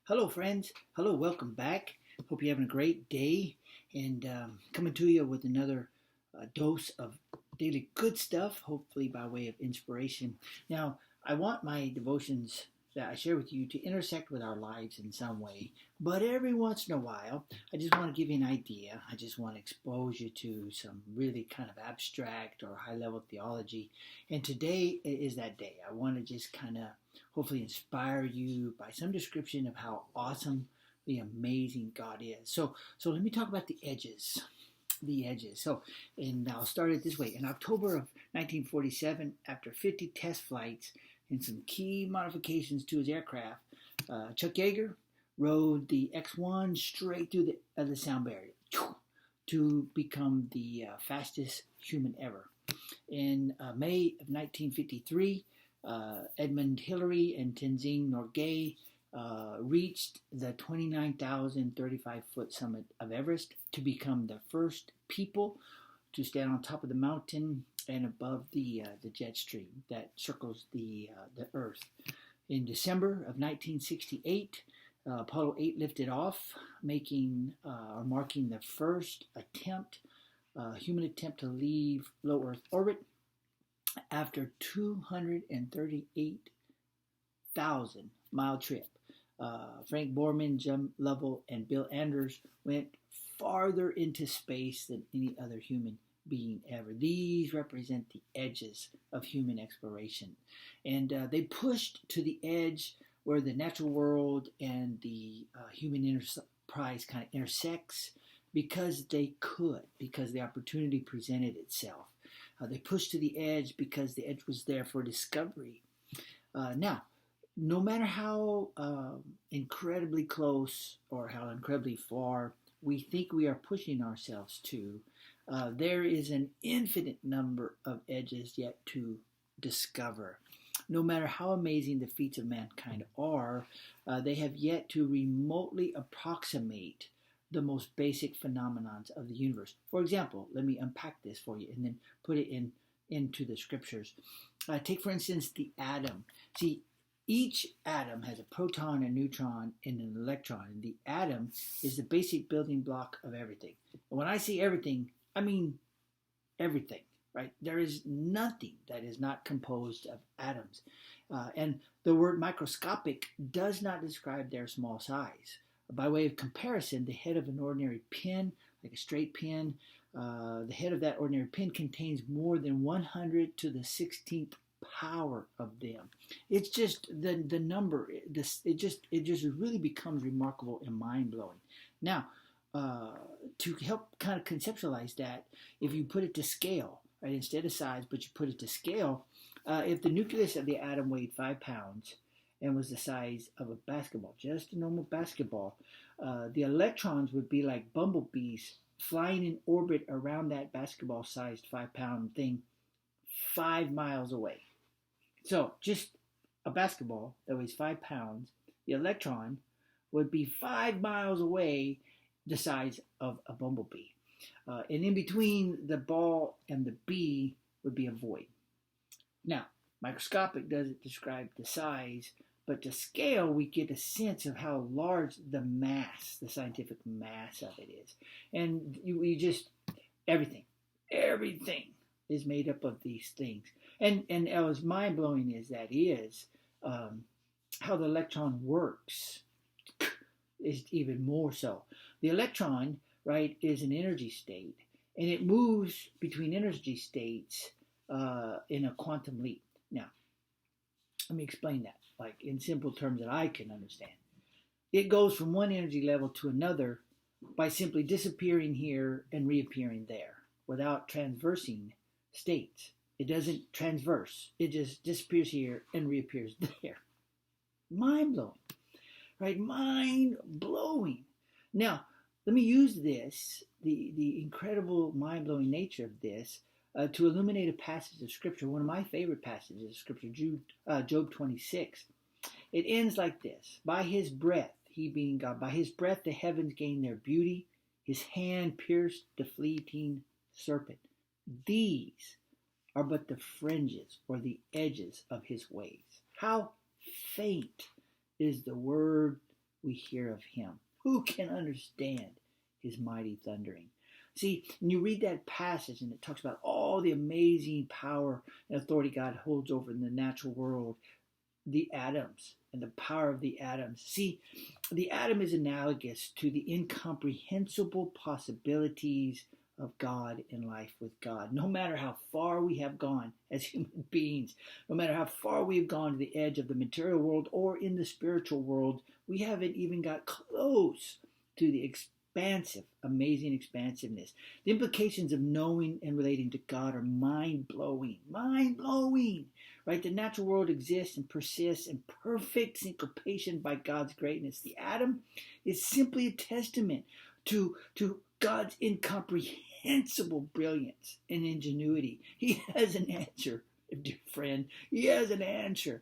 Hello, friends. Hello, welcome back. Hope you're having a great day and coming to you with another dose of daily good stuff, hopefully by way of inspiration. Now, I want my devotions that I share with you to intersect with our lives in some way, but every once in a while, I just want to give you an idea. I just want to expose you to some really kind of abstract or high level theology. And today is that day. I want to just kind of hopefully inspire you by some description of how awesome the amazing God is. So let me talk about the edges. The edges. And I'll start it this way. In October of 1947, after 50 test flights and some key modifications to his aircraft, Chuck Yeager rode the X-1 straight through the sound barrier to become the fastest human ever. In May of 1953, Edmund Hillary and Tenzing Norgay reached the 29,035-foot summit of Everest to become the first people to stand on top of the mountain and above the jet stream that circles the Earth. In December of 1968, Apollo 8 lifted off, marking the first human attempt to leave low Earth orbit after 238,000-mile trip. Frank Borman, Jim Lovell, and Bill Anders went farther into space than any other human being ever. These represent the edges of human exploration. And they pushed to the edge where the natural world and the human enterprise kind of intersects because they could, because the opportunity presented itself. They pushed to the edge because the edge was there for discovery. Now, no matter how incredibly close or how incredibly far we think we are pushing ourselves to, there is an infinite number of edges yet to discover. No matter how amazing the feats of mankind are, they have yet to remotely approximate the most basic phenomenons of the universe. For example, let me unpack this for you and then put it into the scriptures. Take, for instance, the atom. See, each atom has a proton, a neutron, and an electron. And the atom is the basic building block of everything. And when I say everything, I mean everything, right? There is nothing that is not composed of atoms. And the word microscopic does not describe their small size. By way of comparison, the head of an ordinary pin, like a straight pin, the head of that ordinary pin contains more than 100 to the 16th power of them. It's just the number. It just really becomes remarkable and mind blowing. Now, to help kind of conceptualize that, if you put it to scale, right, instead of size, but you put it to scale, if the nucleus of the atom weighed 5 pounds and was the size of a basketball, just a normal basketball, the electrons would be like bumblebees flying in orbit around that basketball-sized 5-pound thing 5 miles away. So just a basketball that weighs 5 pounds, the electron would be 5 miles away, the size of a bumblebee. And in between the ball and the bee would be a void. Now, microscopic doesn't describe the size, but to scale, we get a sense of how large the mass, the scientific mass of it is. And we just, everything is made up of these things. And as mind-blowing as that is, how the electron works is even more so. The electron, right, is an energy state, and it moves between energy states in a quantum leap. Now, let me explain that, like in simple terms that I can understand. It goes from one energy level to another by simply disappearing here and reappearing there without transversing states. It doesn't transverse. It just disappears here and reappears there. Mind-blowing, right? Mind-blowing. Now, let me use this, the incredible mind-blowing nature of this, to illuminate a passage of Scripture, one of my favorite passages of Scripture, Job 26. It ends like this. By his breath, he being God, by his breath the heavens gained their beauty. His hand pierced the fleeting serpent. These are but the fringes or the edges of his ways. How faint is the word we hear of him? Who can understand his mighty thundering? See, when you read that passage and it talks about all the amazing power and authority God holds over in the natural world, the atoms and the power of the atoms. See, the atom is analogous to the incomprehensible possibilities of God in life with God. No matter how far we have gone as human beings, no matter how far we've gone to the edge of the material world or in the spiritual world, we haven't even got close to the expansive, amazing expansiveness. The implications of knowing and relating to God are mind-blowing. Mind-blowing! Right? The natural world exists and persists in perfect syncopation by God's greatness. The atom is simply a testament to God's incomprehensible brilliance and ingenuity. He has an answer, dear friend. He has an answer.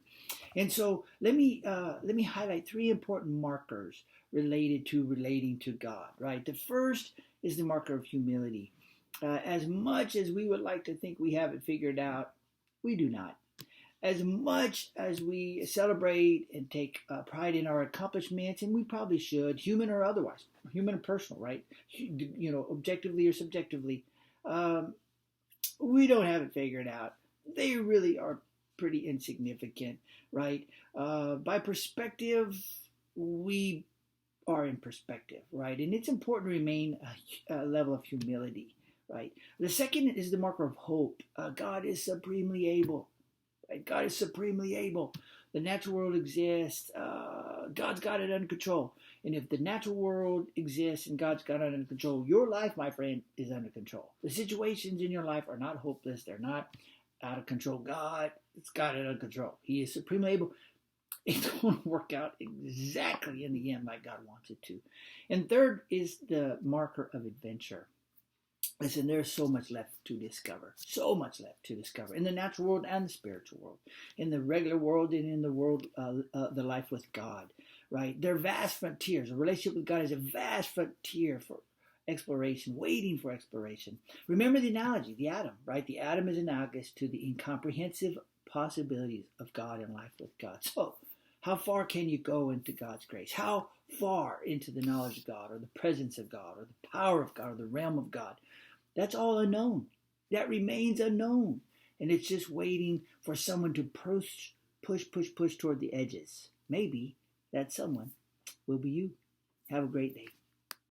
And so let me highlight three important markers relating to God. Right. The first is the marker of humility. As much as we would like to think we have it figured out, we do not. As much as we celebrate and take pride in our accomplishments, and we probably should, human or otherwise, human or personal, right? Objectively or subjectively, we don't have it figured out. They really are pretty insignificant, right? By perspective, we are in perspective, right? And it's important to remain a level of humility, right? The second is the marker of hope. God is supremely able. God is supremely able. The natural world exists. God's got it under control. And if the natural world exists and God's got it under control, your life, my friend, is under control. The situations in your life are not hopeless. They're not out of control. God has got it under control. He is supremely able. It won't work out exactly in the end like God wants it to. And third is the marker of adventure. Listen, there's so much left to discover. So much left to discover in the natural world and the spiritual world, in the regular world and in the world, the life with God, right? They're vast frontiers. A relationship with God is a vast frontier for exploration, waiting for exploration. Remember the analogy, the atom, right? The atom is analogous to the incomprehensive possibilities of God and life with God. So, how far can you go into God's grace? How far into the knowledge of God or the presence of God or the power of God or the realm of God? That's all unknown. That remains unknown. And it's just waiting for someone to push toward the edges. Maybe that someone will be you. Have a great day.